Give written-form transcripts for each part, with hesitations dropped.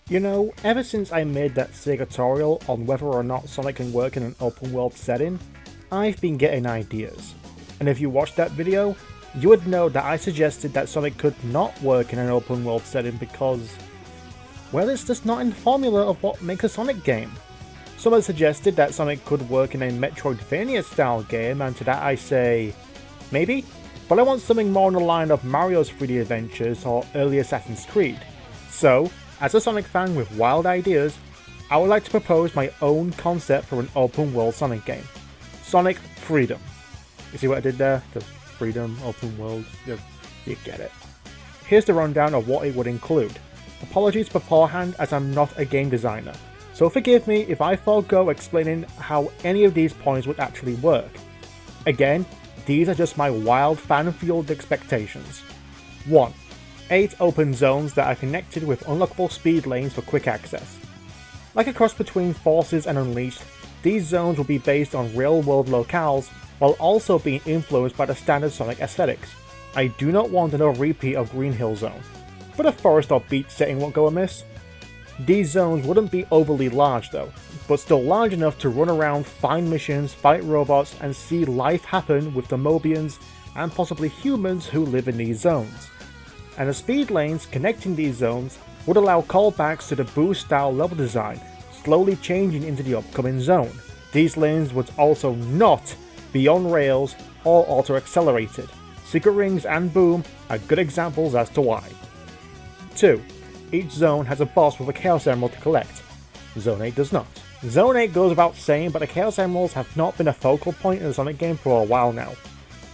You know, ever since I made that Segatorial on whether or not Sonic can work in an open world setting, I've been getting ideas. And if you watched that video, you would know that I suggested that Sonic could not work in an open world setting because, well, it's just not in the formula of what makes a Sonic game. Someone suggested that Sonic could work in a Metroidvania style game, and to that I say, maybe? But I want something more in the line of Mario's 3D Adventures or early Assassin's Creed. So, as a Sonic fan with wild ideas, I would like to propose my own concept for an open world Sonic game. Sonic Freedom. You see what I did there? The freedom, open world, you get it. Here's the rundown of what it would include. Apologies beforehand as I'm not a game designer, so forgive me if I forego explaining how any of these points would actually work. Again, these are just my wild fan-fueled expectations. 1. 8 open zones that are connected with unlockable speed lanes for quick access. Like a cross between Forces and Unleashed, these zones will be based on real-world locales while also being influenced by the standard Sonic aesthetics. I do not want another repeat of Green Hill Zone, but a forest or beach setting won't go amiss. These zones wouldn't be overly large though, but still large enough to run around, find missions, fight robots, and see life happen with the Mobians and possibly humans who live in these zones. And the speed lanes connecting these zones would allow callbacks to the boost style level design, slowly changing into the upcoming zone. These lanes would also not be on rails or auto accelerated. Secret Rings and Boom are good examples as to why. 2. Each zone has a boss with a Chaos Emerald to collect. Zone 8 does not. Zone 8 goes without saying, but the Chaos Emeralds have not been a focal point in the Sonic game for a while now.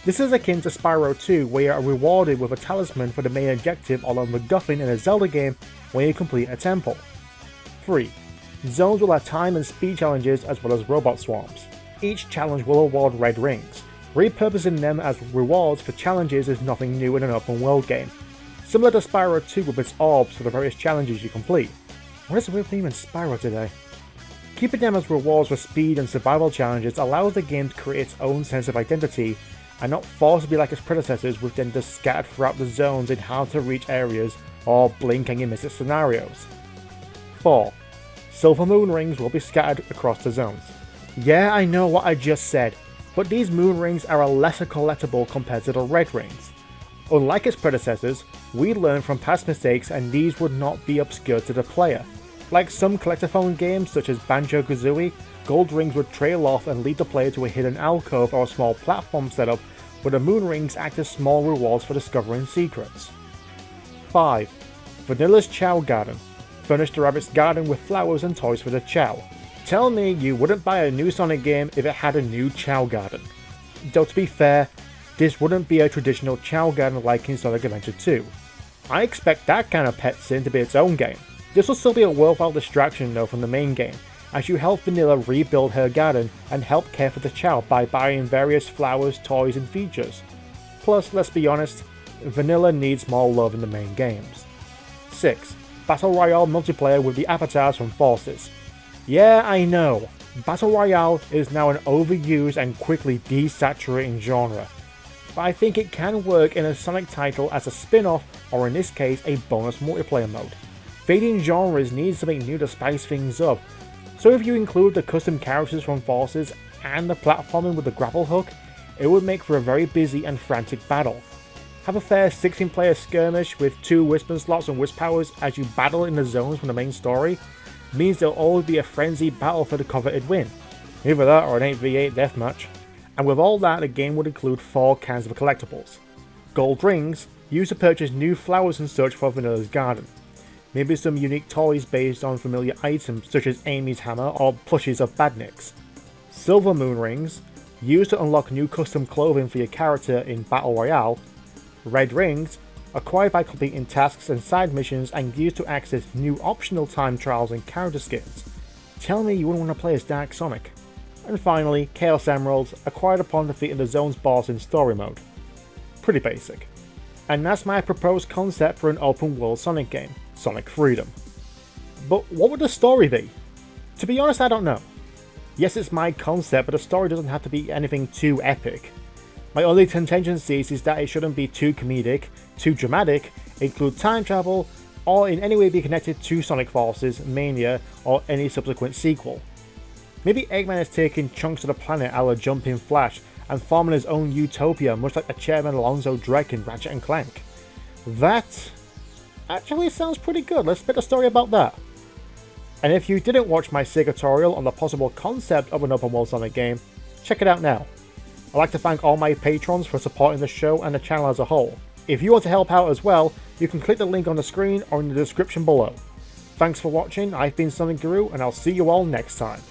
This is akin to Spyro 2, where you are rewarded with a talisman for the main objective or a MacGuffin in a Zelda game when you complete a temple. 3. Zones will have time and speed challenges as well as robot swarms. Each challenge will award red rings. Repurposing them as rewards for challenges is nothing new in an open world game, similar to Spyro 2 with its orbs for the various challenges you complete. What is the weird theme in Spyro today? Keeping them as rewards for speed and survival challenges allows the game to create its own sense of identity and not forced to be like its predecessors with them just scattered throughout the zones in hard to reach areas or blink and you miss it scenarios. 4. Silver moon rings will be scattered across the zones. Yeah, I know what I just said, but these moon rings are a lesser collectible compared to the red rings. Unlike its predecessors, we learn from past mistakes and these would not be obscure to the player. Like some collectathon games such as Banjo-Kazooie, gold rings would trail off and lead the player to a hidden alcove or a small platform setup where the moon rings act as small rewards for discovering secrets. 5. Vanilla's Chow Garden. Furnish the rabbit's garden with flowers and toys for the Chow. Tell me you wouldn't buy a new Sonic game if it had a new Chow Garden. Though to be fair, this wouldn't be a traditional Chow Garden like in Sonic Adventure 2. I expect that kind of pet sim to be its own game. This will still be a worthwhile distraction though from the main game, as you help Vanilla rebuild her garden and help care for the Chow by buying various flowers, toys and features. Plus, let's be honest, Vanilla needs more love in the main games. 6. Battle Royale multiplayer with the avatars from Forces. Yeah, I know, Battle Royale is now an overused and quickly desaturating genre, but I think it can work in a Sonic title as a spin-off or in this case a bonus multiplayer mode. Fading genres need something new to spice things up, so if you include the custom characters from Forces and the platforming with the grapple hook, it would make for a very busy and frantic battle. Have a fair 16-player skirmish with 2 Wisp slots and Wisp powers as you battle in the zones from the main story, means there'll always be a frenzied battle for the coveted win. Either that or an 8v8 deathmatch. And with all that, the game would include 4 kinds of collectibles. Gold rings, used to purchase new flowers and such for Vanilla's garden. Maybe some unique toys based on familiar items such as Amy's hammer or plushies of Badniks. Silver moon rings, used to unlock new custom clothing for your character in Battle Royale. Red rings, acquired by completing tasks and side missions and used to access new optional time trials and character skins. Tell me you wouldn't want to play as Dark Sonic. And finally, Chaos Emeralds, acquired upon defeating the zone's boss in story mode. Pretty basic. And that's my proposed concept for an open world Sonic game, Sonic Freedom. But what would the story be? To be honest, I don't know. Yes, it's my concept, but the story doesn't have to be anything too epic. My only contingencies is that it shouldn't be too comedic, too dramatic, include time travel, or in any way be connected to Sonic Forces, Mania, or any subsequent sequel. Maybe Eggman is taking chunks of the planet a la Jumping Flash and forming his own utopia, much like the Chairman Alonzo Drake in Ratchet and Clank. That actually sounds pretty good. Let's make a story about that. And if you didn't watch my Segatorial on the possible concept of an open world Sonic game, check it out now. I'd like to thank all my patrons for supporting the show and the channel as a whole. If you want to help out as well, you can click the link on the screen or in the description below. Thanks for watching, I've been Sonicguru, and I'll see you all next time.